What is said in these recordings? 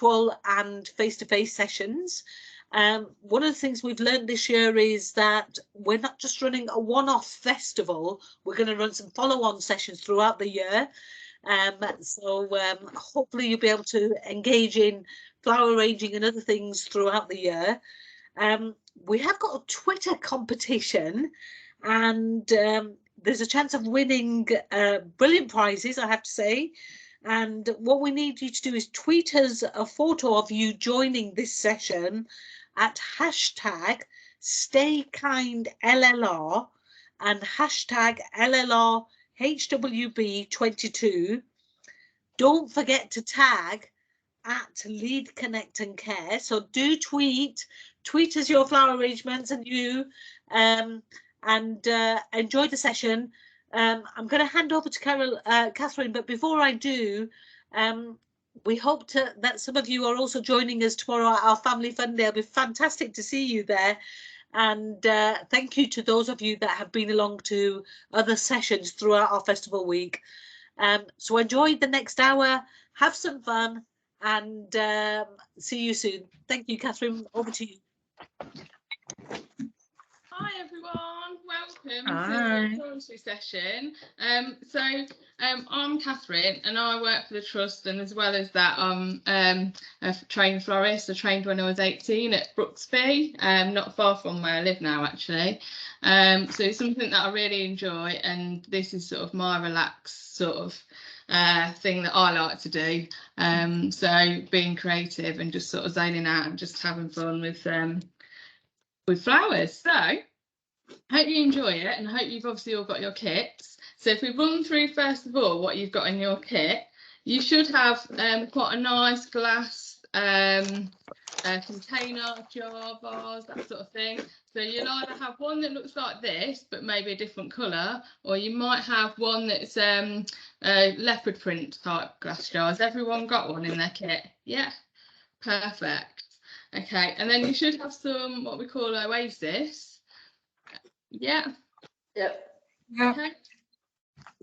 virtual and face-to-face sessions. One of the things we've learned this year is that we're not just running a one-off festival, we're going to run some follow-on sessions throughout the year. So hopefully you'll be able to engage in flower arranging and other things throughout the year. We have got a Twitter competition, and there's a chance of winning brilliant prizes, I have to say. And what we need you to do is tweet us a photo of you joining this session at hashtag StayKindLLR and hashtag LLRHWB22. Don't forget to tag at Lead Connect and Care. So do tweet us your flower arrangements and you enjoy the session. I'm going to hand over to Catherine, but before I do, we hope that some of you are also joining us tomorrow at our Family Fun Day. It'll be fantastic to see you there. And thank you to those of you that have been along to other sessions throughout our festival week. So enjoy the next hour, have some fun, and see you soon. Thank you, Catherine. Over to you. Hi everyone, welcome Hi. to the Floristry session. I'm Catherine and I work for the Trust, and as well as that I'm a trained florist. I trained when I was 18 at Brooksby, not far from where I live now actually. So it's something that I really enjoy, and this is sort of my relaxed sort of thing that I like to do. So being creative and just sort of zoning out and just having fun with flowers. So hope you enjoy it, and I hope you've obviously all got your kits. So if we run through first of all what you've got in your kit, you should have quite a nice glass container, jar, vase, that sort of thing. So you'll either have one that looks like this but maybe a different colour, or you might have one that's leopard print type glass jars. Everyone got one in their kit? Yeah, perfect. Okay, and then you should have some what we call oasis. Yeah. Yep. Okay.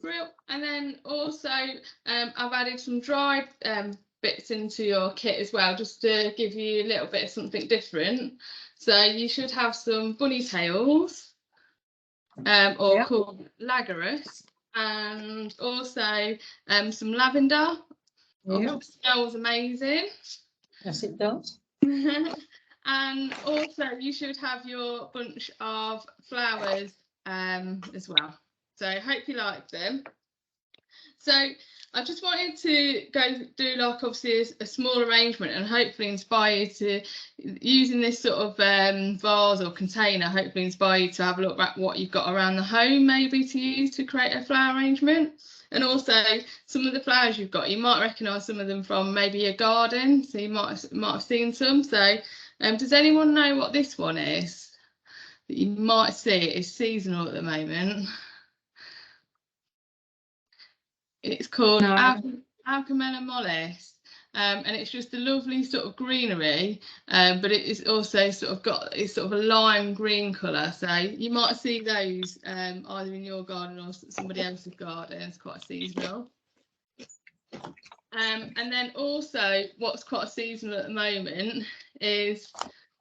Real. And then also I've added some dried bits into your kit as well, just to give you a little bit of something different. So you should have some bunny tails, called lagarus, and also some lavender. It smells amazing. Yes, it does. And also you should have your bunch of flowers as well. So I hope you like them. So I just wanted to go do like obviously a small arrangement and hopefully inspire you to, using this sort of vase or container, hopefully inspire you to have a look at what you've got around the home maybe to use to create a flower arrangement. And also some of the flowers you've got, you might recognise some of them from maybe your garden, so you might have seen some. So does anyone know what this one is? That you might see, it is seasonal at the moment. It's called Alchemella mollis, and it's just a lovely sort of greenery, but it is also sort of got, it's sort of a lime green colour. So you might see those either in your garden or somebody else's garden. It's quite seasonal. And then also what's quite seasonal at the moment is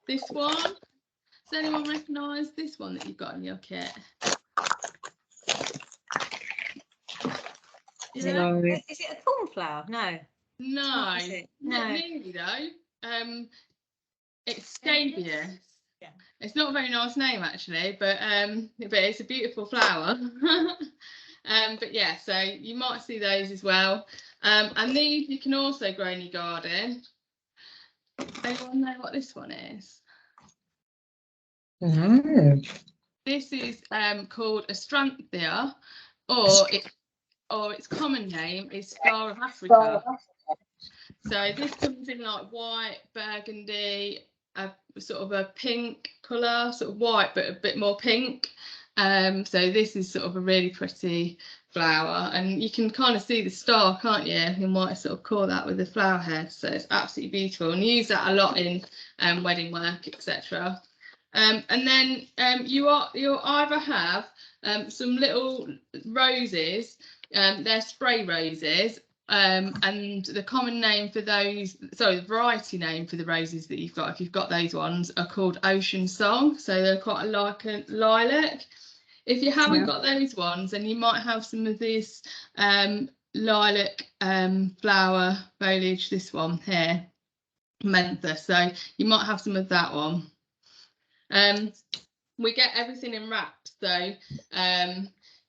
this one. Does anyone recognise this one that you've got in your kit? Yeah. Is it a cornflower? No. No. No. Nearly though. It's scabious. Yeah. It's not a very nice name actually, but it's a beautiful flower. But yeah, so you might see those as well. And these you can also grow in your garden. Anyone know what this one is? No. This is called Astranthia, or its common name is Star of Africa. So this comes in like white, burgundy, a sort of a pink colour, sort of white but a bit more pink. So this is sort of a really pretty flower, and you can kind of see the star, can't you? You might sort of call that with the flower head. So it's absolutely beautiful, and you use that a lot in wedding work, etc. And then you'll either have some little roses, they're spray roses, And the common name for those, sorry, the variety name for the roses that you've got, if you've got those ones, are called Ocean Song. So they're quite like a lilac. If you haven't got those ones, then you might have some of this lilac flower foliage, this one here, mentha. So you might have some of that one. We get everything in wraps, so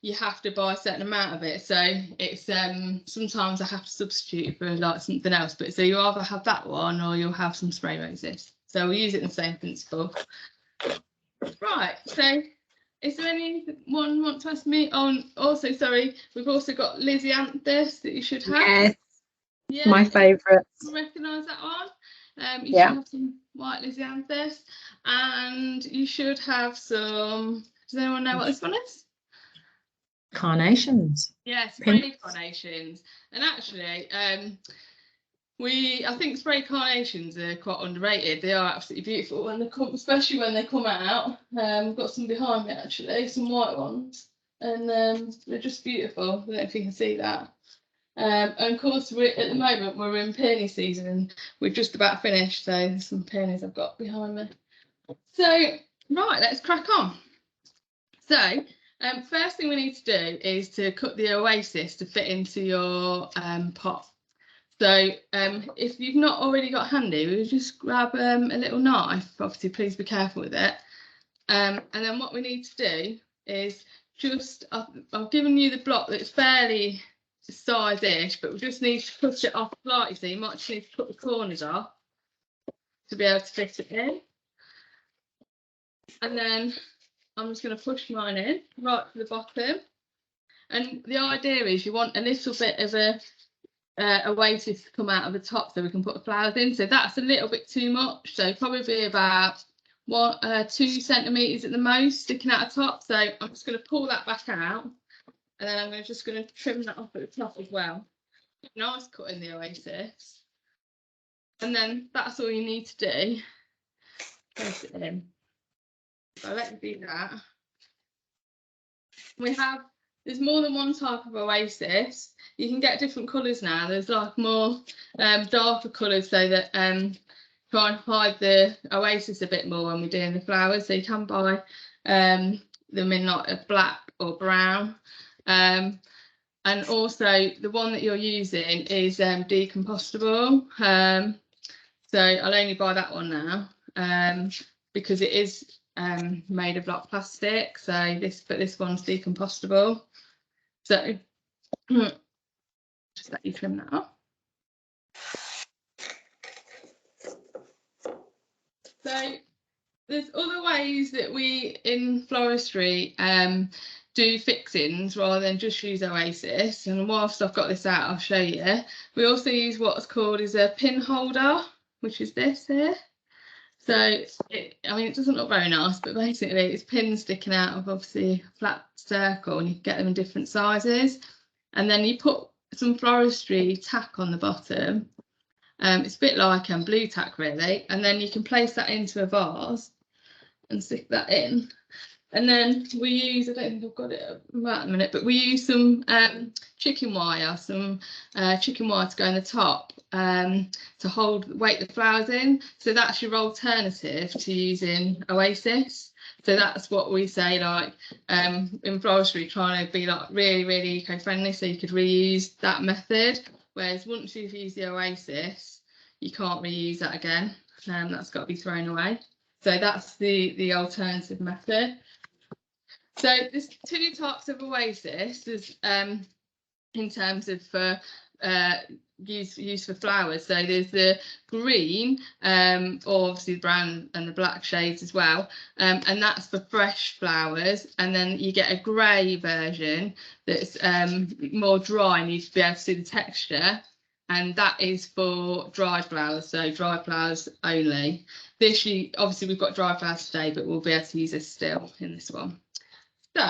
you have to buy a certain amount of it. So it's sometimes I have to substitute for like something else, but so you either have that one or you'll have some spray roses. So we use it in the same principle. Right, so is there anyone want to ask me on? Also, sorry, we've also got Lysianthus that you should have. Yes, Yeah, my favourite. recognise that one. You Yeah. should have some white Lysianthus, and you should have some. Does anyone know what this one is? Carnations. Yeah, Pink. spray carnations. And actually, I think spray carnations are quite underrated. They are absolutely beautiful when they come, especially when they come out. I've got some behind me actually, some white ones, and they're just beautiful. I don't know if you can see that. And of course, at the moment we're in peony season, and we're just about finished. So there's some peonies I've got behind me. So right, let's crack on. So first thing we need to do is to cut the oasis to fit into your pot. So if you've not already got handy, we'll just grab a little knife. Obviously, please be careful with it. And then what we need to do is just, I've given you the block that's fairly size-ish, but we just need to push it off slightly. So you might just need to cut the corners off to be able to fit it in. And then I'm just going to push mine in right to the bottom. And the idea is you want a little bit of a oasis to come out of the top so we can put the flowers in. So that's a little bit too much. So probably about 2 centimetres at the most sticking out the top. So I'm just going to pull that back out. And then I'm just going to trim that off at the top as well. Nice cut in the oasis. And then that's all you need to do. Place it in. So let me do that. There's more than one type of oasis. You can get different colours now. There's like more darker colours so that try and hide the oasis a bit more when we're doing the flowers. So you can buy them in like a black or brown. And also the one that you're using is decompostable. So I'll only buy that one now because it is made of like plastic. So this one's decompostable. So just let you trim that off. So there's other ways that we in floristry do fixings rather than just use oasis. And whilst I've got this out, I'll show you. We also use what's called a pin holder, which is this here. So it doesn't look very nice, but basically it's pins sticking out of obviously a flat circle, and you can get them in different sizes. And then you put some floristry tack on the bottom. It's a bit like blue tack really, and then you can place that into a vase and stick that in. And then we use, I don't think I've got it right in a minute, but we use some chicken wire to go in the top to weight the flowers in. So that's your alternative to using oasis. So that's what we say, like in floristry, trying to be like really, really eco-friendly, so you could reuse that method. Whereas once you've used the oasis, you can't reuse that again. That's got to be thrown away. So that's the alternative method. So there's 2 types of oasis. There's in terms of use for flowers. So there's the green, or obviously the brown and the black shades as well, and that's for fresh flowers. And then you get a grey version that's more dry, and you need to be able to see the texture. And that is for dried flowers, so dry flowers only. Obviously we've got dry flowers today, but we'll be able to use this still in this one. So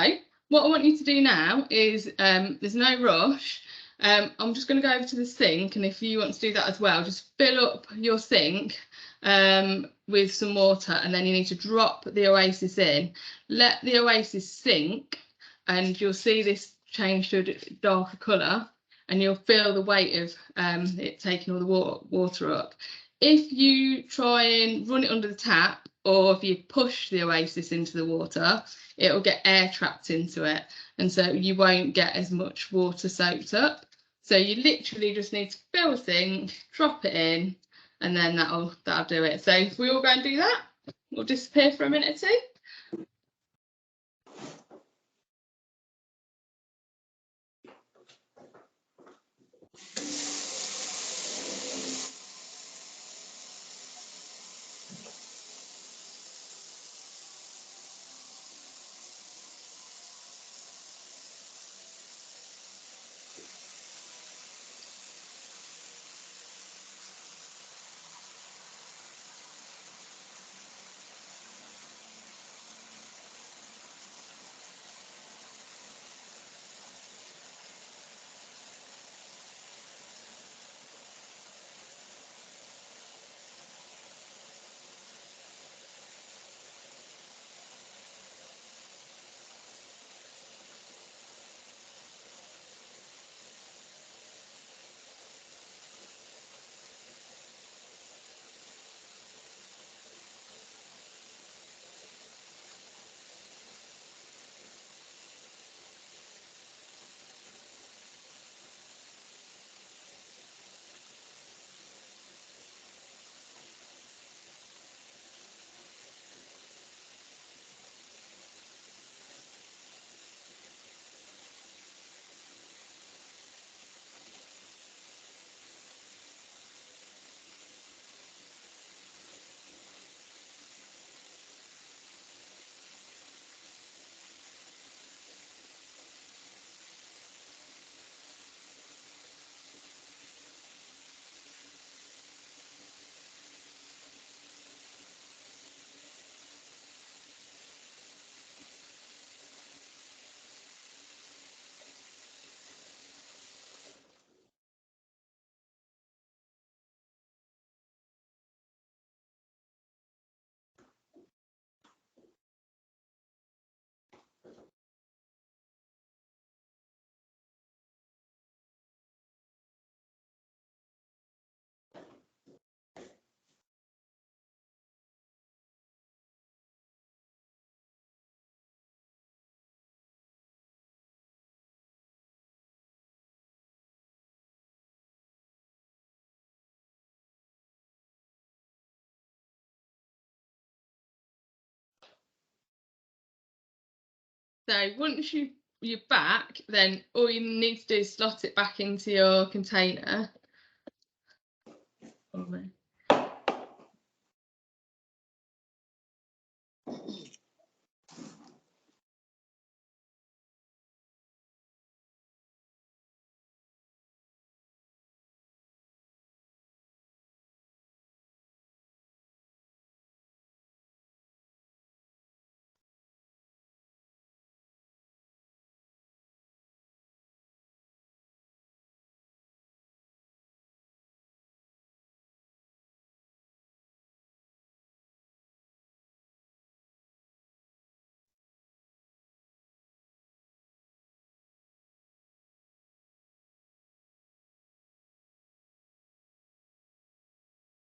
what I want you to do now is, there's no rush. I'm just going to go over to the sink, and if you want to do that as well, just fill up your sink with some water, and then you need to drop the oasis in. Let the oasis sink, and you'll see this change to a darker colour. and you'll feel the weight of it taking all the water up. If you try and run it under the tap, or if you push the Oasis into the water, it will get air trapped into it, and so you won't get as much water soaked up. So you literally just need to fill the thing, drop it in, and then that'll do it. So if we all go and do that, we'll disappear for a minute or two. So once you're back, then all you need to do is slot it back into your container.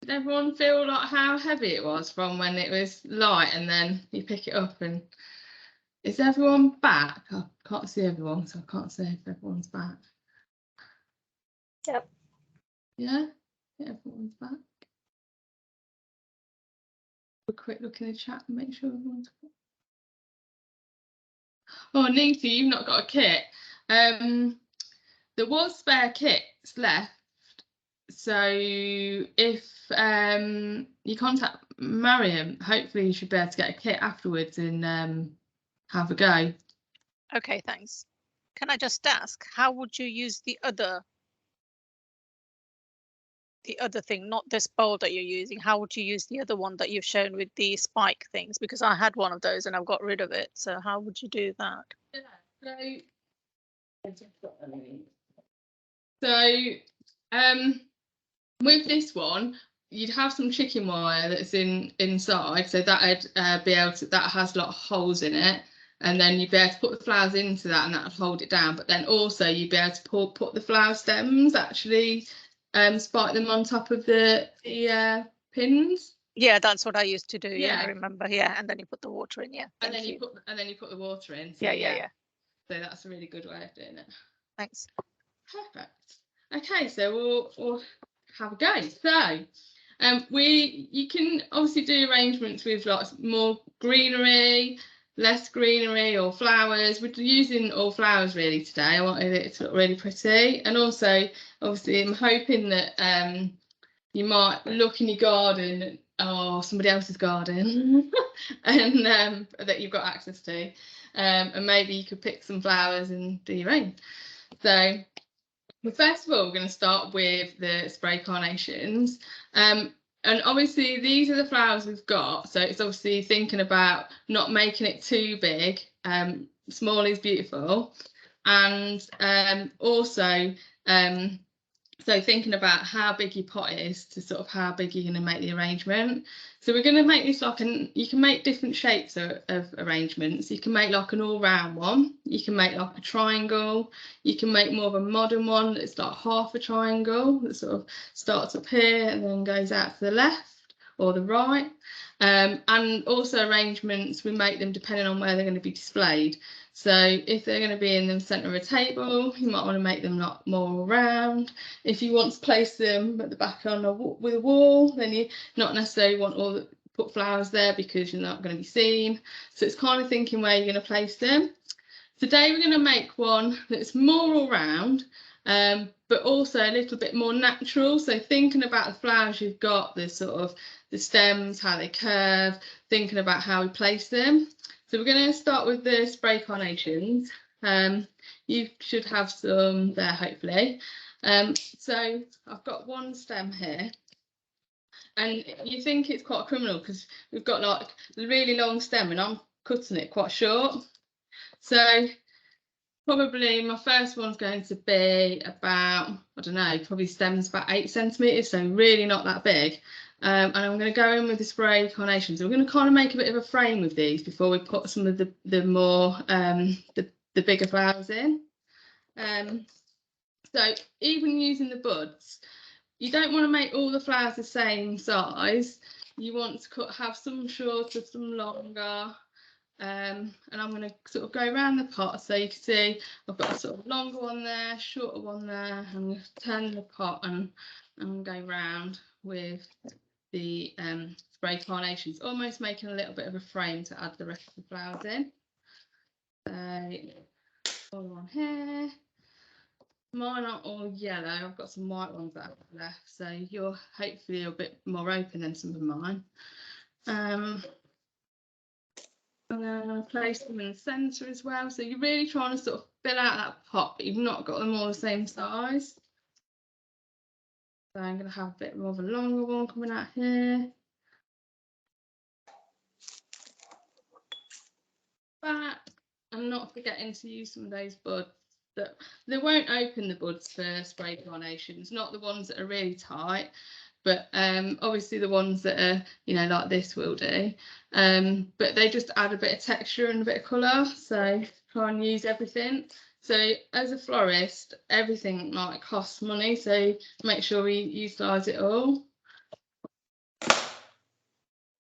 Did everyone feel like how heavy it was from when it was light and then you pick it up? And is everyone back? I can't see everyone, so I can't say if everyone's back. Yep. Yeah, everyone's back. A quick look in the chat and make sure everyone's back. Oh, Nita, you've not got a kit. There was spare kits left. So if you contact Mariam, hopefully you should be able to get a kit afterwards and have a go. Okay, thanks. Can I just ask, how would you use the other thing, not this bowl that you're using? How would you use the other one that you've shown with the spike things? Because I had one of those and I've got rid of it. So how would you do that? Yeah, so with this one, you'd have some chicken wire that's inside, so that'd be able to, that has a lot of holes in it, and then you'd be able to put the flowers into that, and that'll hold it down. But then also you'd be able to put the flower stems, actually spike them on top of the pins. Yeah, that's what I used to do. Yeah, I Yeah. remember. Yeah, and then you put the water in. Yeah, And then thank you put the water in. So yeah. So that's a really good way of doing it. Thanks. Perfect. Okay, so we'll have a go. So you can obviously do arrangements with lots more greenery, less greenery, or flowers. We're using all flowers really today. I wanted it to look really pretty, and also obviously I'm hoping that you might look in your garden or somebody else's garden and that you've got access to, and maybe you could pick some flowers and do your own. So first of all, we're going to start with the spray carnations, and obviously these are the flowers we've got, so it's obviously thinking about not making it too big. Small is beautiful, and also so thinking about how big your pot is to sort of how big you're going to make the arrangement. So we're going to make this like you can make different shapes of arrangements. You can make like an all-round one. You can make like a triangle. You can make more of a modern one that's like half a triangle that sort of starts up here and then goes out to the left or the right. And also arrangements, we make them depending on where they're going to be displayed. So if they're going to be in the centre of a table, you might want to make them not more round. If you want to place them at the back on with a wall, then you not necessarily want put flowers there because you're not going to be seen. So it's kind of thinking where you're going to place them. Today we're going to make one that's more all round, but also a little bit more natural. So thinking about the flowers you've got, the sort of the stems, how they curve, thinking about how we place them. So we're going to start with the spray carnations. You should have some there, hopefully. So I've got one stem here. And you think it's quite criminal because we've got like a really long stem and I'm cutting it quite short. So probably my first one's going to be about, I don't know, probably stems about 8 centimetres, so really not that big. And I'm going to go in with the spray carnations. So we're going to kind of make a bit of a frame with these before we put some of the more the bigger flowers in. So even using the buds, you don't want to make all the flowers the same size. You want to have some shorter, some longer. And I'm going to sort of go around the pot, so you can see I've got a sort of longer one there, shorter one there. I'm going to turn the pot and go round with the spray carnations, almost making a little bit of a frame to add the rest of the flowers in. So all on here. Mine aren't all yellow. I've got some white ones that I've left, so you're hopefully a bit more open than some of mine. And then I'll place them in the centre as well. So you're really trying to sort of fill out that pot, but you've not got them all the same size. So I'm going to have a bit more of a longer one coming out here. Back, and not forgetting to use some of those buds. That they won't open the buds for spray carnations, not the ones that are really tight, but obviously the ones that are, you know, like this will do. But they just add a bit of texture and a bit of colour, so try and use everything. So as a florist, everything like costs money, so make sure we utilise it all.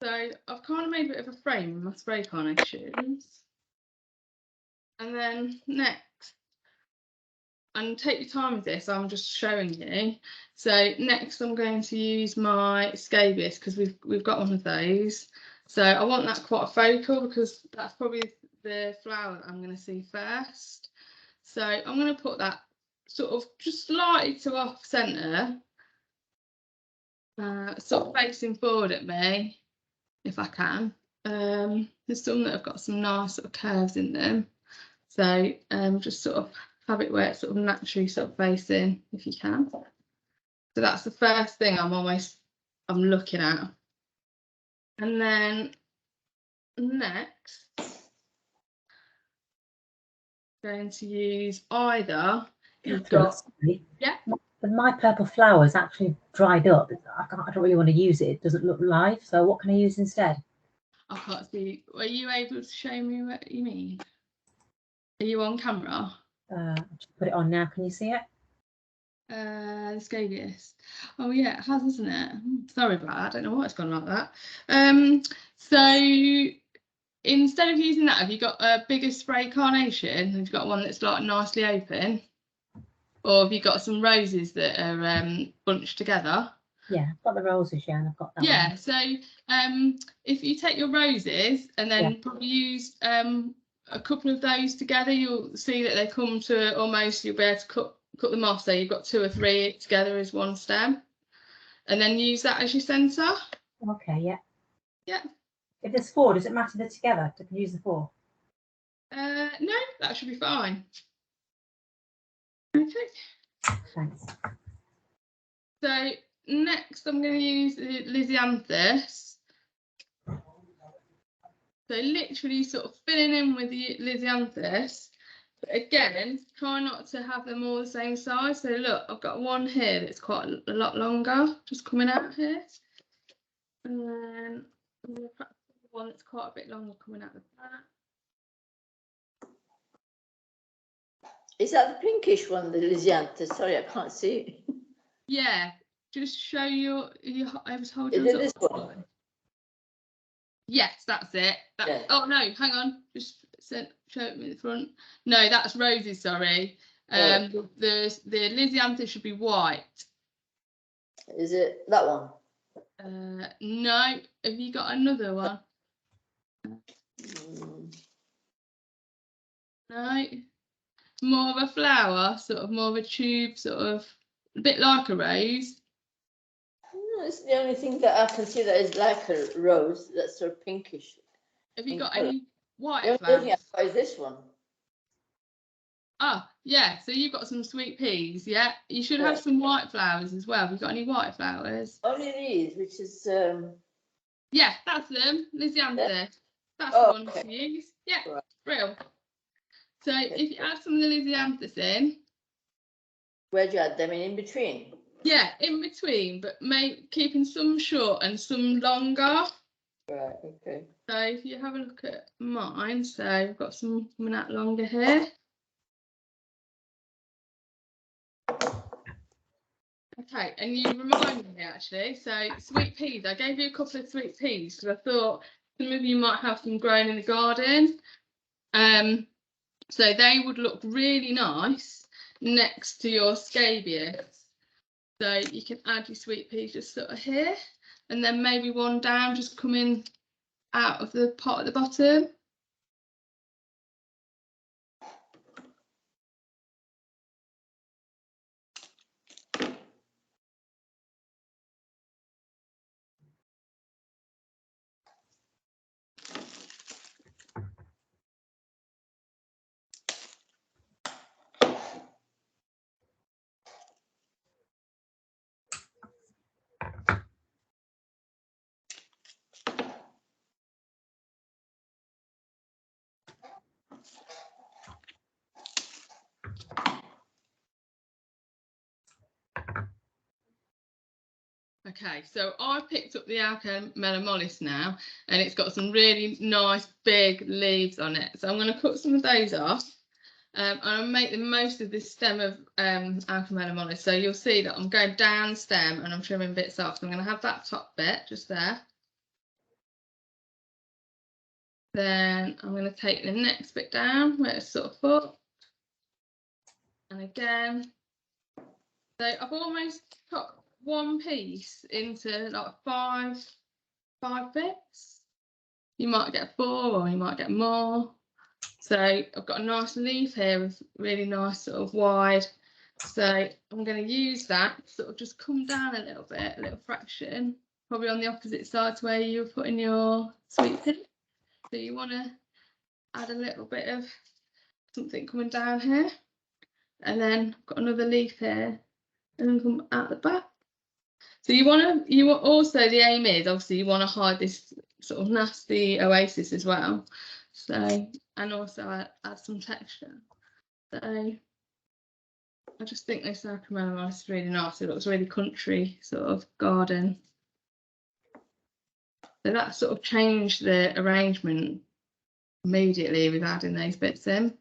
So I've kind of made a bit of a frame with my spray carnations. And then next, and take your time with this, I'm just showing you. So next I'm going to use my scabious because we've got one of those. So I want that quite focal because that's probably the flower that I'm going to see first. So I'm going to put that sort of just slightly to off centre, sort of facing forward at me, if I can. There's some that have got some nice sort of curves in them. So just sort of have it where it's sort of naturally sort of facing, if you can. So that's the first thing I'm looking at. And then next, I'm going to use either. You've got, yeah. My purple flower's actually dried up. I don't really want to use it. It doesn't look live. So what can I use instead? I can't see. Are you able to show me what you mean? Are you on camera? Just put it on now. Can you see it? The scabious. Oh yeah, it has, isn't it? Sorry about that. I don't know why it's gone like that. So instead of using that, have you got a bigger spray carnation? Have you got one that's like nicely open? Or have you got some roses that are bunched together? Yeah, I've got the roses, yeah, and I've got that Yeah, one. so if you take your roses and then Yeah. probably use a couple of those together, you'll see that they come to almost, you'll be able to cut them off, so you've got 2 or 3 together as one stem, and then use that as your centre. Okay, yeah. Yeah. If there's 4, does it matter they're together to use the 4? No, that should be fine. Okay. Thanks. So next I'm going to use the Lysianthus. So literally sort of filling in with the Lysianthus. But again, try not to have them all the same size. So look, I've got one here that's quite a lot longer, just coming out here. And then I'm going to practice one that's quite a bit longer coming out the back. Is that the pinkish one, the Lysianthus? Sorry, I can't see it. Yeah, just show your I was hold Is yours it this up. one? Yes, that's it. Yeah. Oh no, hang on. Just show it me the front. No, that's roses. Sorry. The Lysianthus should be white. Is it that one? No. Have you got another one? No. More of a flower, sort of more of a tube, sort of a bit like a rose. No, it's the only thing that I can see that is like a rose. That's sort of pinkish. Have you In got colour. any white The only flowers? thing I've got is this one. Ah, yeah. So you've got some sweet peas. Yeah. You should have Yeah. some white flowers as well. Have you got any white flowers? Only these, which is Yeah, that's them. Lysianthus. That's Oh, the one okay. to use. Yeah, Right. real. So if you add some of the Lysianthus in, where'd you add them in between? yeah, in between, but keeping some short and some longer. Right, okay. So if you have a look at mine, so I've got some coming out longer here. Okay, and you reminded me actually, so sweet peas, I gave you a couple of sweet peas because I thought some of you might have some grown in the garden. So they would look really nice next to your scabious. So you can add your sweet peas just sort of here, and then maybe one down just coming out of the pot at the bottom. Okay, so I picked up the Alka Melomollis now, and it's got some really nice big leaves on it. So I'm going to cut some of those off, and I'll make the most of this stem of Alka Melomollis. So you'll see that I'm going down the stem and I'm trimming bits off. So I'm going to have that top bit just there. Then I'm going to take the next bit down where it's sort of foot, and again. So I've almost cut one piece into like five bits. You might get 4 or you might get more. So I've got a nice leaf here with really nice sort of wide. So I'm going to use that to sort of just come down a little bit, a little fraction, probably on the opposite side to where you're putting your sweet pea. So you want to add a little bit of something coming down here, and then I've got another leaf here, and then come out the back. So you want also, the aim is obviously you want to hide this sort of nasty oasis as well. So, and also add some texture. So I just think this Alka Melomollis is really nice. It looks really country sort of garden. So that sort of changed the arrangement immediately with adding those bits in.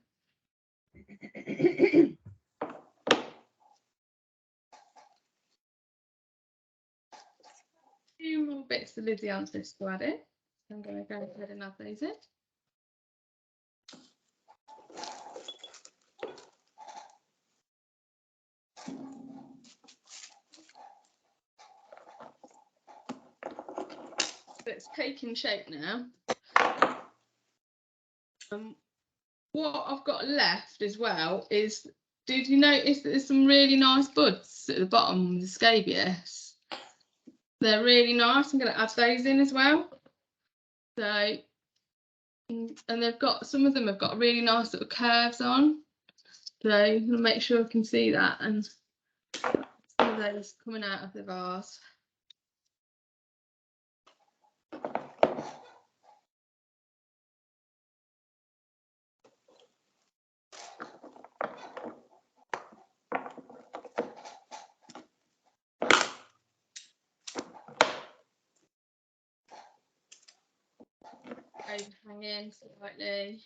Few more bits of Lizzie answers to add in. I'm going to go ahead and add those in. So it's taking shape now. What I've got left as well is, did you notice that there's some really nice buds at the bottom of the scabious? They're really nice. I'm going to add those in as well. So, and they've got, some of them have got really nice little curves on. So I'm going to make sure I can see that, and some of those coming out of the vase. Overhanging slightly.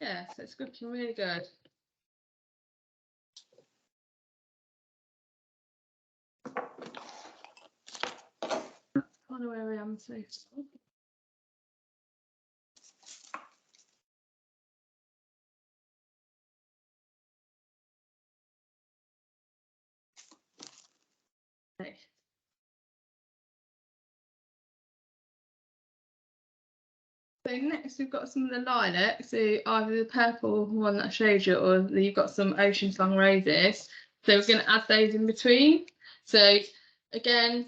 Yeah, so it's looking really good. That's kind of where I am so far. Okay. So next we've got some of the lilacs, so either the purple one that I showed you, or you've got some ocean song roses. So we're going to add those in between. So again,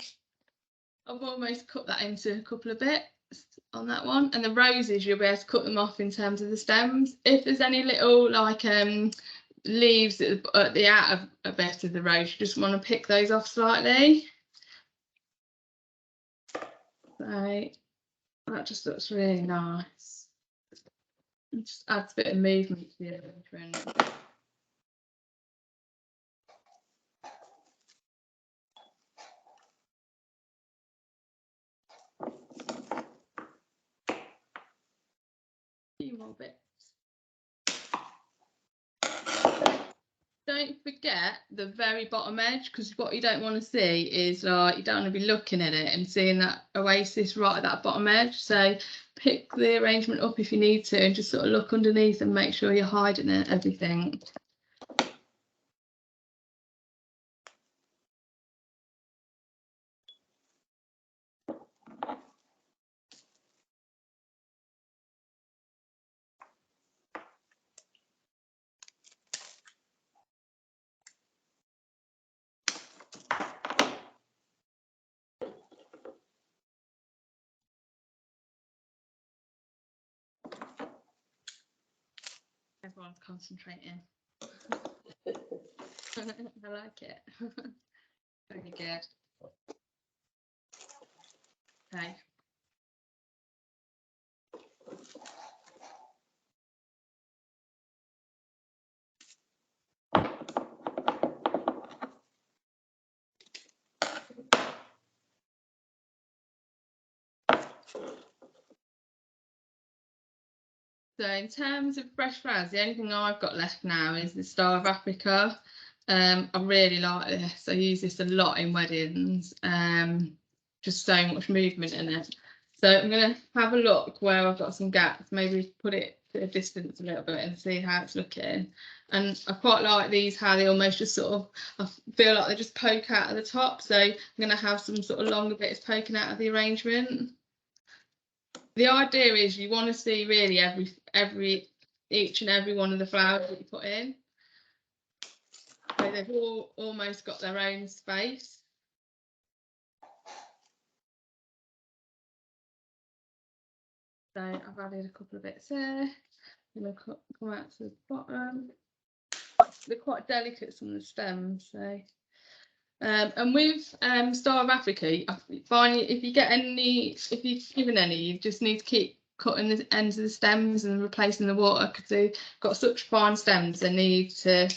I've almost cut that into a couple of bits on that one. And the roses, you'll be able to cut them off in terms of the stems. If there's any little like leaves at the out of a bit of the rose, you just want to pick those off slightly. So that just looks really nice. It just adds a bit of movement to the arrangement. A few more bits. Don't forget the very bottom edge, because what you don't want to see is like, you don't want to be looking at it and seeing that oasis right at that bottom edge. So pick the arrangement up if you need to, and just sort of look underneath and make sure you're hiding it, everything. Everyone's concentrating. I like it. Very good. Okay. So in terms of fresh flowers, the only thing I've got left now is the Star of Africa. I really like this. I use this a lot in weddings. Just so much movement in it. So I'm going to have a look where I've got some gaps, maybe put it to a distance a little bit and see how it's looking. And I quite like these, how they almost just sort of, I feel like they just poke out at the top. So I'm going to have some sort of longer bits poking out of the arrangement. The idea is you want to see really each and every one of the flowers that you put in. So they've all almost got their own space. So I've added a couple of bits there. I'm going to come out to the bottom. They're quite delicate, some of the stems. So, and with Star of Africa, I find if you get any, if you've given any, you just need to keep cutting the ends of the stems and replacing the water, because they've got such fine stems. They need to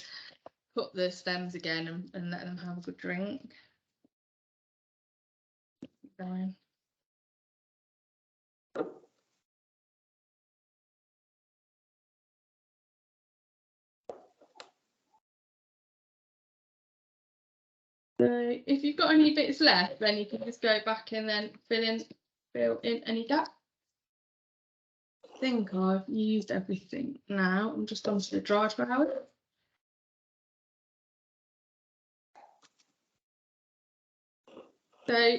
cut the stems again and let them have a good drink. Keep going. So if you've got any bits left, then you can just go back and then fill in any gap. I think I've used everything now. I'm just onto the dried flowers. So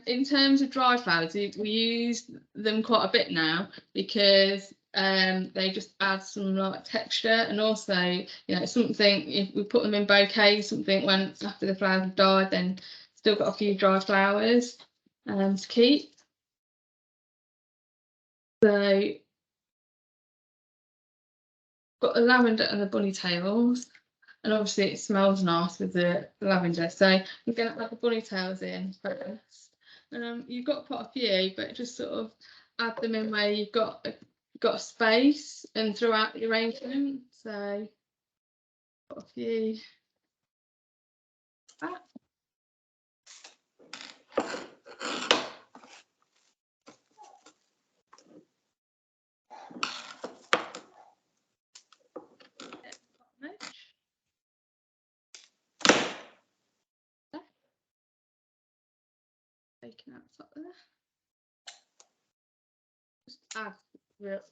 in terms of dry flowers, we use them quite a bit now because they just add some like texture, and also, you know, something if we put them in bouquets, something when after the flowers have died, then still got a few dry flowers to keep. So got the lavender and the bunny tails, and obviously it smells nice with the lavender. So we're going to add the bunny tails in first. You've got quite a few, but just sort of add them in where you've got a space and throughout the arrangement. So got a few. Taking out top there. Just add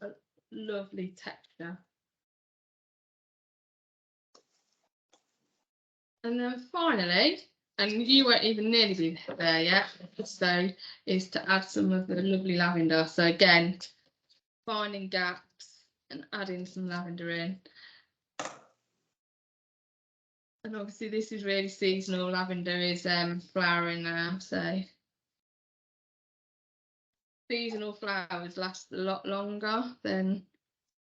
a lovely texture. And then finally, and you won't even nearly be there yet, so is to add some of the lovely lavender. So again, finding gaps and adding some lavender in. And obviously this is really seasonal. Lavender is flowering now, so seasonal flowers last a lot longer than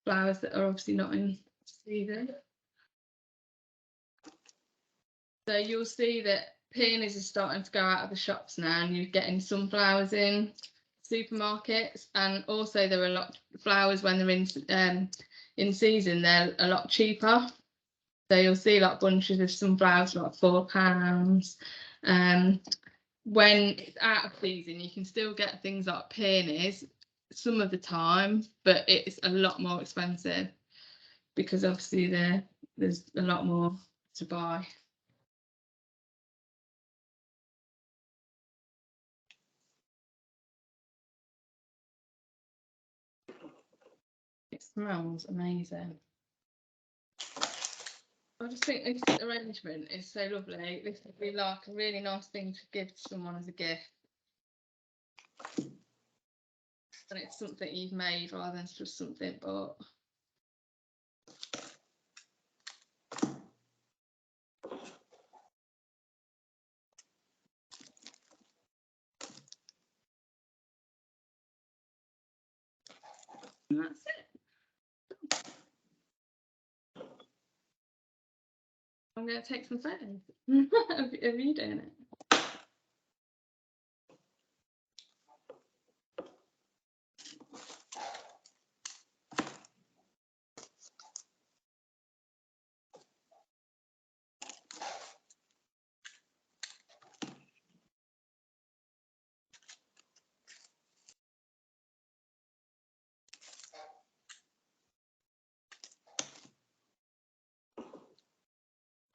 flowers that are obviously not in season. So you'll see that peonies are starting to go out of the shops now, and you're getting sunflowers in supermarkets, and also there are a lot of flowers when they're in season, they're a lot cheaper. So you'll see like bunches of sunflowers like £4. When it's out of season, you can still get things like peonies some of the time, but it's a lot more expensive because obviously there's a lot more to buy. It smells amazing. I just think this arrangement is so lovely. This would be like a really nice thing to give to someone as a gift. And it's something you've made rather than just something bought. And that's it. I'm going to take some photos of you doing it.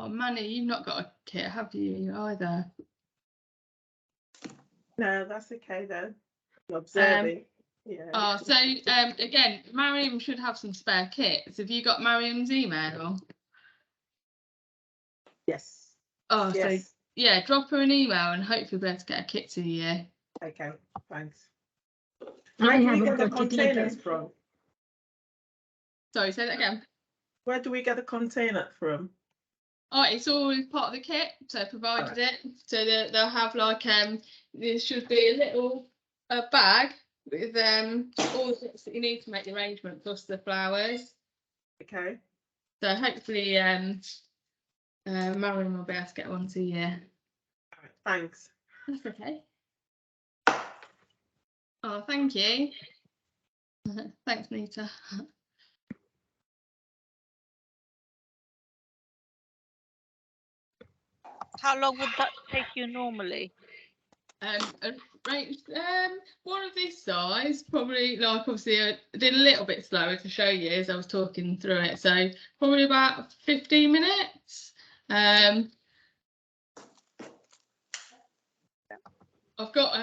Oh, Manny, you've not got a kit, have you, either? No, that's okay then. I'm observing. Yeah. Oh, so again, Mariam should have some spare kits. Have you got Mariam's email? Yes. Oh, Yes. so yeah, drop her an email and hopefully we'll be able to get a kit to you. Okay, thanks. I Where do we haven't get the got it containers either. from? Sorry, say that again. Where do we get the container from? Oh, it's all part of the kit, so provided it. So they'll have like there should be a little bag with all the things that you need to make the arrangement plus the flowers. Okay. So hopefully Marion will be able to get one to you. All right, thanks. That's okay. Oh, thank you. Thanks, Nita. How long would that take you normally? One of this size, probably, like, obviously I did a little bit slower to show you as I was talking through it, so probably about 15 minutes. I've got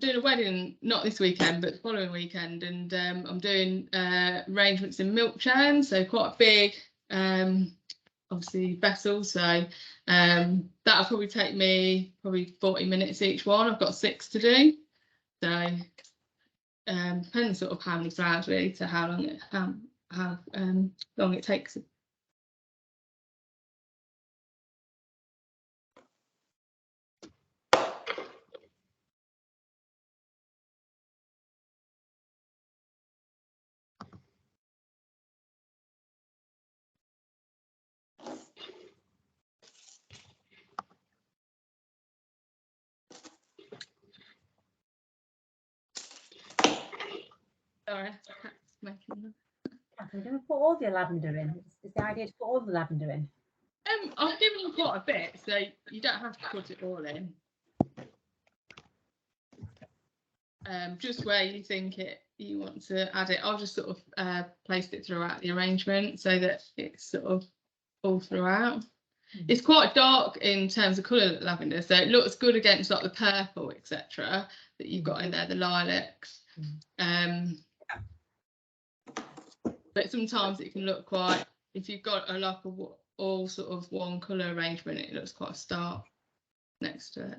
doing a wedding, not this weekend, but the following weekend, and I'm doing arrangements in milk churn, so quite a big, obviously vessel. So that'll probably take me probably 40 minutes each one. I've got 6 to do. So depends sort of how many flowers really to how long it takes. Sorry, cat's making them. Catherine, do we put all the lavender in? Is the idea to put all the lavender in? I've given you quite a bit, so you don't have to put it all in. Just where you think you want to add it. I'll just sort of placed it throughout the arrangement so that it's sort of all throughout. It's quite dark in terms of colour, lavender, so it looks good against like the purple, etc. that you've got in there, the lilacs. But sometimes it can look quite, if you've got a like all sort of one colour arrangement, it looks quite stark next to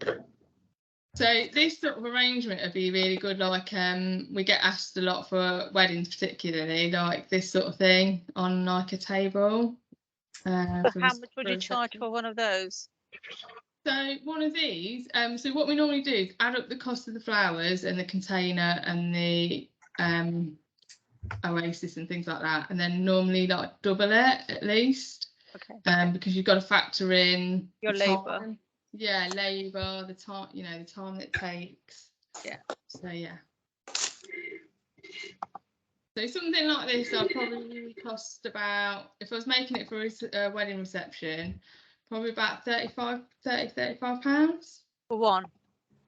it. So this sort of arrangement would be really good, like we get asked a lot for weddings, particularly like this sort of thing on like a table. So how much would you charge for one of those? So one of these, so what we normally do is add up the cost of the flowers and the container and the oasis and things like that, and then normally like double it at least. Okay. Because you've got to factor in Your labour. Yeah, labour, the time, you know, the time it takes. Yeah. So yeah. So something like this, I'll probably cost about, if I was making it for a wedding reception, probably about 35 pounds. For one?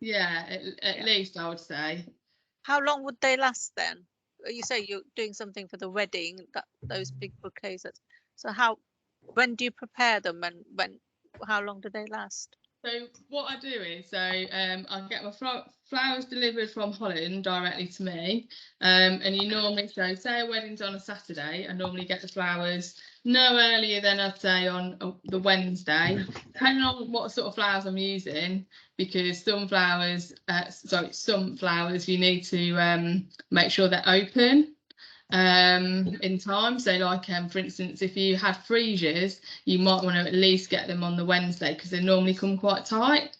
Yeah, at least I would say. How long would they last then? You say you're doing something for the wedding, those big bouquets. So when do you prepare them, and how long do they last? So what I do is, I get my flowers delivered from Holland directly to me, and you normally, so say a wedding's on a Saturday, I normally get the flowers no earlier than I'd say on the Wednesday, depending on what sort of flowers I'm using, because some flowers you need to make sure they're open in time. So like for instance, if you had freesias, you might want to at least get them on the Wednesday because they normally come quite tight.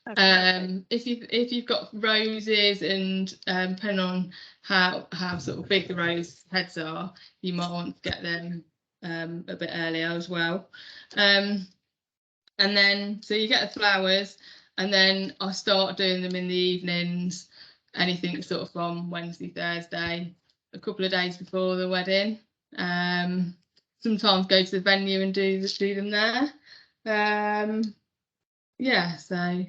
Okay. If you've got roses and depending on how sort of big the rose heads are, you might want to get them a bit earlier as well. And then so you get the flowers, and then I start doing them in the evenings, anything sort of from Wednesday, Thursday, a couple of days before the wedding. Sometimes go to the venue and do them there. Yeah, so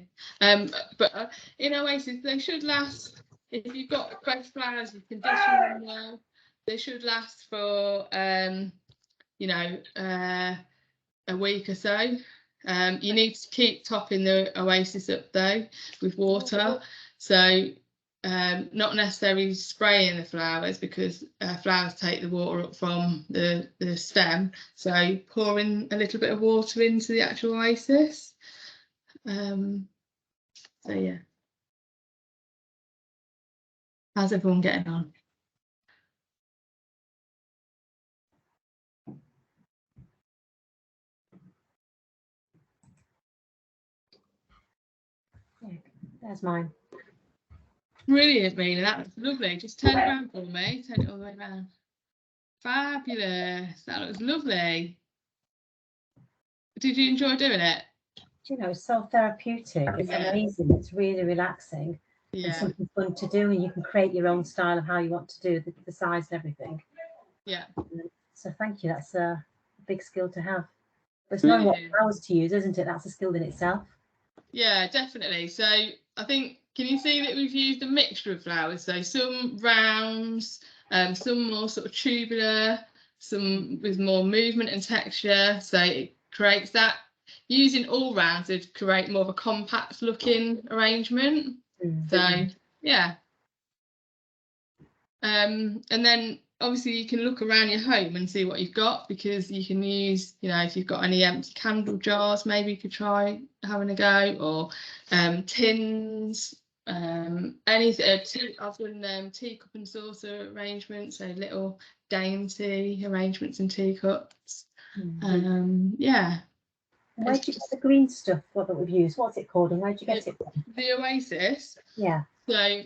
but in Oasis they should last, if you've got fresh flowers, you condition them well, they should last for you know, a week or so. You need to keep topping the Oasis up though with water, so not necessarily spraying the flowers because flowers take the water up from the stem, so pouring a little bit of water into the actual Oasis. So yeah, how's everyone getting on? Yeah, there's mine. Brilliant, Mina, that looks lovely. Just turn it around for me, turn it all the way around. Fabulous, that looks lovely. Did you enjoy doing it? You know, it's so therapeutic. It's amazing. It's really relaxing. Yeah. And something fun to do, and you can create your own style of how you want to do the size and everything. Yeah. So thank you. That's a big skill to have. But it's knowing what flowers to use, isn't it? That's a skill in itself. Yeah, definitely. So I think, can you see that we've used a mixture of flowers? So some rounds, some more sort of tubular, some with more movement and texture. So it creates that using all rounds to create more of a compact looking arrangement. So yeah. And then obviously you can look around your home and see what you've got, because you can use, you know, if you've got any empty candle jars, maybe you could try having a go, or tins, anything. I've done teacup and saucer arrangements, so little dainty arrangements in teacups. Yeah. Where did you get the green stuff that we've used? What's it called, and where did you get it from? The Oasis. Yeah. So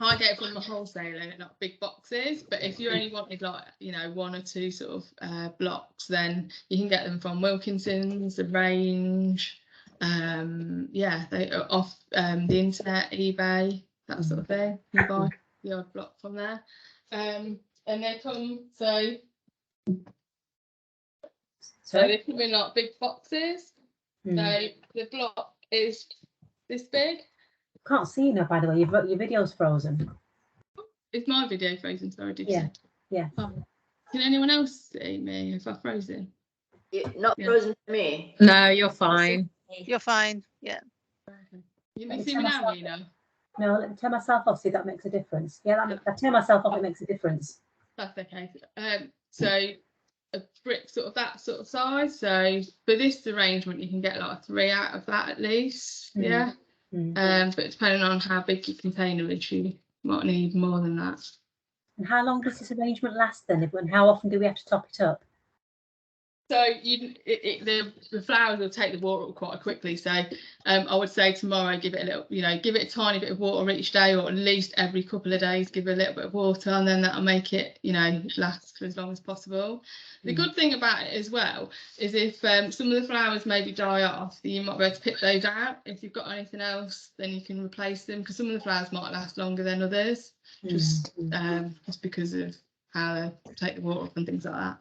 I get it from a wholesaler, not big boxes, but if you only wanted, like, you know, 1 or 2 sort of blocks, then you can get them from Wilkinson's, The Range, yeah, they are off the internet, eBay, that sort of thing. You buy the odd block from there, and they come, so they come in like big boxes. So the block is this big. Can't see you now, by the way. Your video's frozen. Is my video frozen? Sorry, did you say? Yeah. Oh. Can anyone else see me if I'm frozen? Not frozen to me. No, you're fine. You're fine. Yeah. Okay. Can you see me now, Nina? No, let me turn myself off, see if that makes a difference. Yeah, I turn myself off, it makes a difference. That's okay. So a brick sort of that sort of size. So for this arrangement, you can get like 3 out of that at least. Yeah. But depending on how big your container is, you might need more than that. And how long does this arrangement last then? And how often do we have to top it up? So the flowers will take the water up quite quickly. So I would say tomorrow, give it a little, you know, give it a tiny bit of water each day, or at least every couple of days, give it a little bit of water, and then that'll make it, you know, last for as long as possible. The good thing about it as well is if some of the flowers maybe die off, you might be able to pick those out. If you've got anything else, then you can replace them, because some of the flowers might last longer than others, just because of how they take the water up and things like that.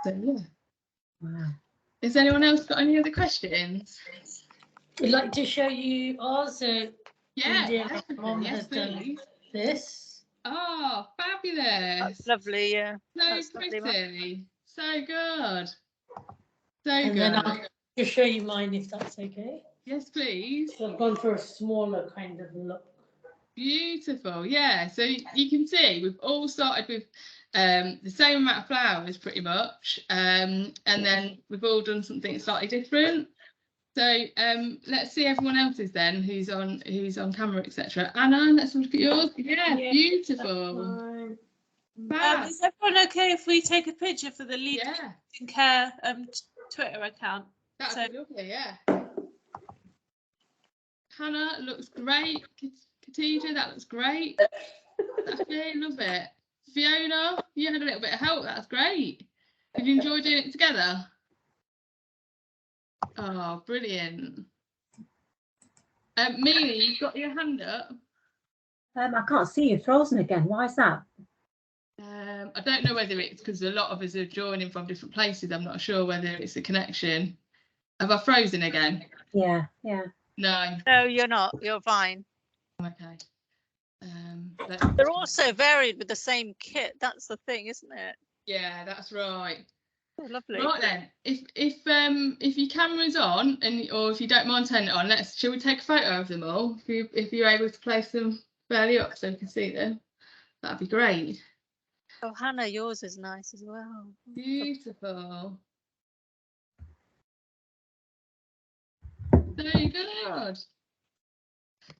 So yeah. Wow. Has anyone else got any other questions? We'd like to show you ours. So Yeah, Mom yes, has done please. this. Oh, fabulous. That's lovely. Yeah. So That's lovely, Mum. pretty. So good. So And good. then I'll just show you mine if that's okay. Yes, please. So I've gone for a smaller kind of look. Beautiful. Yeah. So you can see we've all started with the same amount of flowers pretty much, and then we've all done something slightly different. So let's see everyone else's then, who's on camera, etc. Anna, let's look at yours. Yeah, beautiful. Is everyone okay if we take a picture for the Lead Care Twitter account? That'd be lovely, yeah. Hannah looks great. Khadija, that looks great. I love it. Fiona, you had a little bit of help. That's great. Did you enjoy doing it together? Oh, brilliant. Mina, you've got your hand up. I can't see you. Frozen again. Why is that? I don't know whether it's because a lot of us are joining from different places. I'm not sure whether it's a connection. Have I frozen again? Yeah. No. No, you're not. You're fine. Okay. They're all so varied with the same kit. That's the thing, isn't it? Yeah, that's right. Oh, lovely. Right then, if your camera's on, or if you don't mind turning it on, shall we take a photo of them all? If you're able to place them fairly up so we can see them, that'd be great. Oh, Hannah, yours is nice as well. Beautiful. Very good.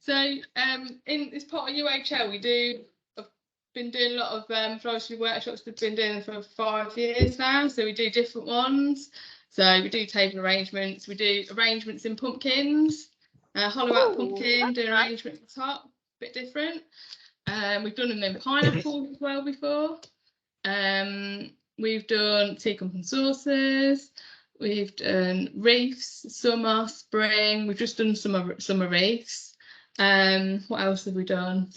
So in this part of UHL, I've been doing a lot of floristry workshops. We've been doing them for 5 years now, so we do different ones. So we do table arrangements, we do arrangements in pumpkins, hollow out pumpkin, do an arrangement at the top, a bit different. We've done them in pineapples as well before. We've done teacup and saucers. We've done reefs, summer, spring. We've just done summer reefs. What else have we done?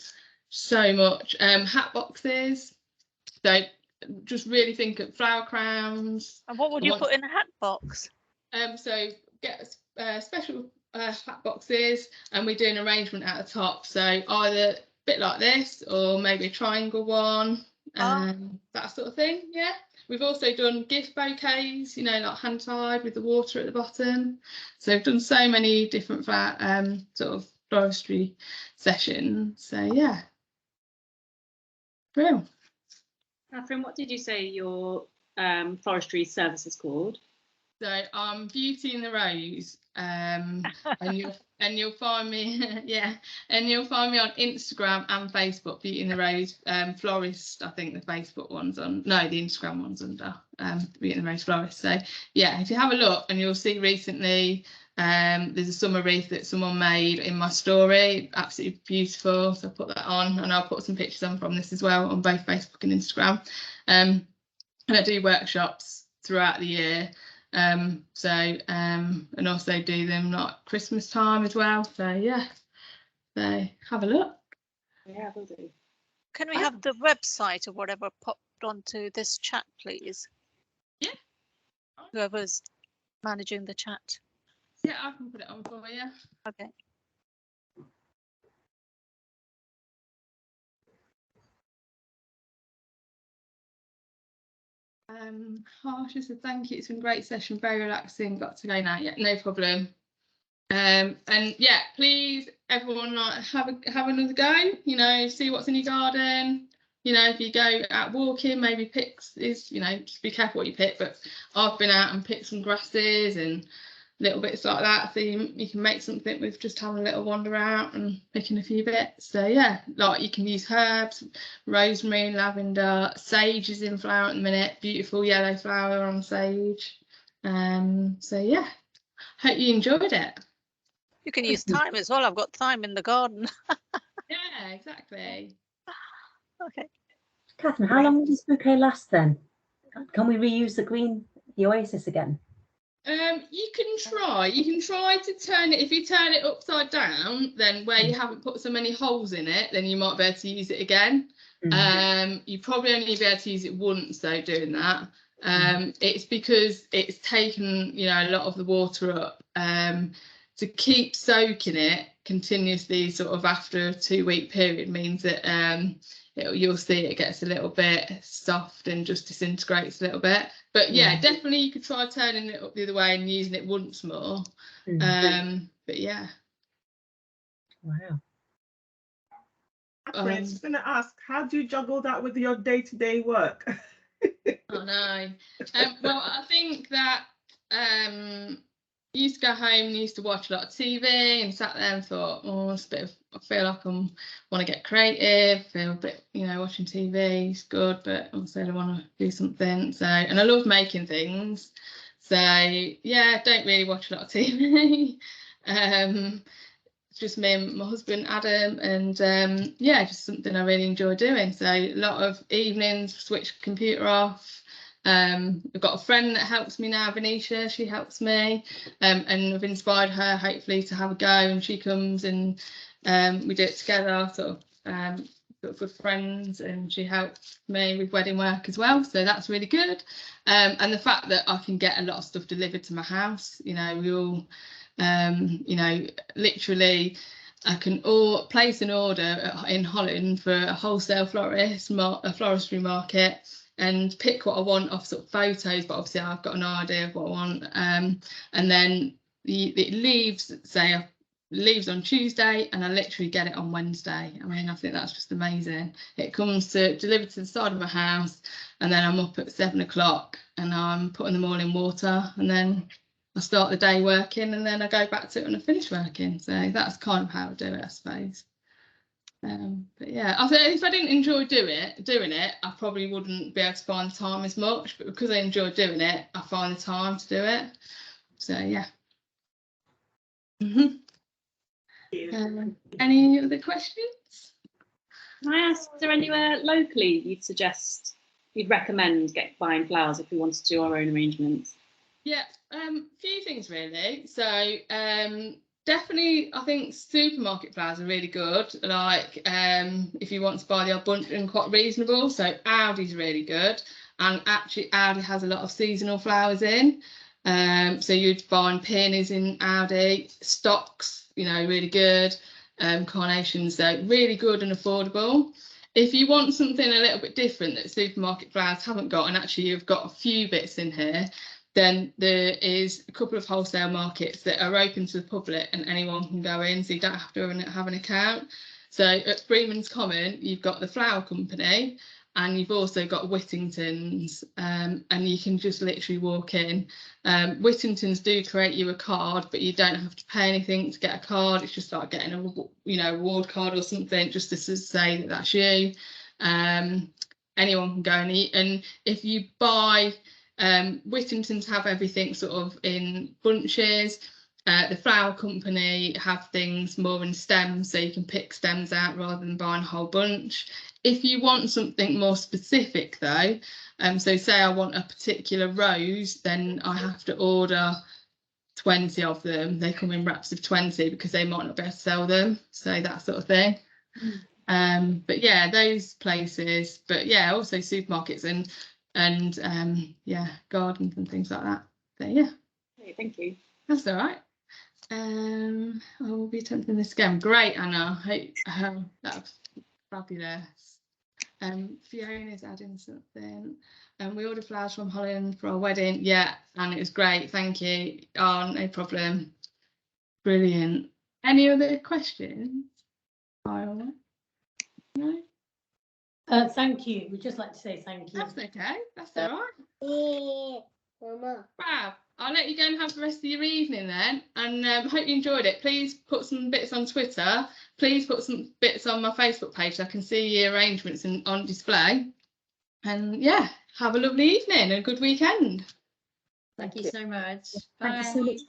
So much. Hat boxes. So just really think of flower crowns. And what would you put in a hat box? So get special hat boxes, and we do an arrangement at the top. So either a bit like this, or maybe a triangle one, that sort of thing. Yeah. we've also done gift bouquets, you know, like hand tied with the water at the bottom. So we've done so many different sort of floristry sessions. So yeah, real. Catherine, what did you say your floristry service is called? So I'm Beauty in the Rose, and you'll find me, yeah, and you'll find me on Instagram and Facebook, Beauty in the Rose Florist. I think the Facebook one's on, no, the Instagram one's under Beauty in the Rose Florist. So yeah, if you have a look, and you'll see recently there's a summer wreath that someone made in my story, absolutely beautiful. So I put that on, and I'll put some pictures on from this as well on both Facebook and Instagram. And I do workshops throughout the year. And also do them like Christmas time as well. So yeah, so have a look. Yeah, will do. Can we have the website or whatever popped onto this chat, please? Yeah. Whoever's managing the chat. Yeah, I can put it on for you. Okay. Harsha said thank you, it's been a great session, very relaxing, got to go now. Yeah, no problem. And yeah, please everyone, like have another go, you know, see what's in your garden. You know, if you go out walking, maybe pick you know, just be careful what you pick, but I've been out and picked some grasses and little bits like that, so you can make something with just having a little wander out and picking a few bits. So yeah, like you can use herbs, rosemary, lavender, sage is in flower at the minute, beautiful yellow flower on sage. So yeah, hope you enjoyed it. You can use thyme as well. I've got thyme in the garden. Yeah, exactly. Okay. Catherine, how long does this bouquet last then? Can we reuse the oasis again? You can try to turn it. If you turn it upside down, then where you haven't put so many holes in it, then you might be able to use it again. You probably only be able to use it once though doing that. It's because it's taken, you know, a lot of the water up. To keep soaking it continuously sort of after a 2-week period means that you'll see it gets a little bit soft and just disintegrates a little bit. But yeah, definitely you could try turning it up the other way and using it once more. But yeah. Wow. I was going to ask, how do you juggle that with your day-to-day work? Oh no. Well, I think that used to go home and used to watch a lot of TV and sat there and thought, oh, it's a bit of, I feel like I want to get creative, feel a bit, you know, watching TV is good, but also I want to do something. So, and I love making things. So yeah, don't really watch a lot of TV. It's just me and my husband Adam, and yeah, just something I really enjoy doing. So a lot of evenings, switch the computer off. I've got a friend that helps me now, Venetia, she helps me, and I've inspired her hopefully to have a go, and she comes and we do it together, sort of good friends, and she helps me with wedding work as well, so that's really good. And the fact that I can get a lot of stuff delivered to my house, you know, we all you know, literally I can place an order in Holland for a wholesale floristry market and pick what I want off sort of photos, but obviously I've got an idea of what I want, and then it leaves on Tuesday and I literally get it on Wednesday. I mean, I think that's just amazing. It comes delivered to the side of my house, and then I'm up at 7 o'clock and I'm putting them all in water, and then I start the day working, and then I go back to it when I finish working. So that's kind of how I do it, I suppose. But yeah, I think if I didn't enjoy doing it, I probably wouldn't be able to find the time as much. But because I enjoy doing it, I find the time to do it. So yeah. Any other questions? Can I ask, is there anywhere locally you'd recommend buying flowers if we wanted to do our own arrangements? Yeah, few things really. So definitely I think supermarket flowers are really good, like if you want to buy the odd bunch and quite reasonable. So Aldi's really good, and actually Aldi has a lot of seasonal flowers in, so you'd find peonies in Aldi, stocks, you know, really good, carnations, so really good and affordable. If you want something a little bit different that supermarket flowers haven't got, and actually you've got a few bits in here, then there is a couple of wholesale markets that are open to the public and anyone can go in, so you don't have to have an account. So at Freeman's Common, you've got the flower company, and you've also got Whittington's, and you can just literally walk in. Whittington's do create you a card, but you don't have to pay anything to get a card. It's just like getting a, you know, award card or something, just to say that that's you. Anyone can go and eat, and if you buy, Whittington's have everything sort of in bunches. The flower company have things more in stems, so you can pick stems out rather than buying a whole bunch. If you want something more specific though, so say I want a particular rose, then I have to order 20 of them. They come in wraps of 20 because they might not be able to sell them, so that sort of thing. But yeah, those places, but yeah, also supermarkets and yeah, gardens and things like that. So yeah. Thank you. That's all right. I will be attempting this again. Great, Anna. That was fabulous. Fiona's adding something. We ordered flowers from Holland for our wedding. Yeah, and it was great. Thank you. Oh, no problem. Brilliant. Any other questions? No. Thank you. We'd just like to say thank you. That's okay. That's all right. Fab. I'll let you go and have the rest of your evening then, and hope you enjoyed it. Please put some bits on Twitter. Please put some bits on my Facebook page so I can see your arrangements on display. And yeah, have a lovely evening and a good weekend. Thank you so much. Thank you Bye. so much.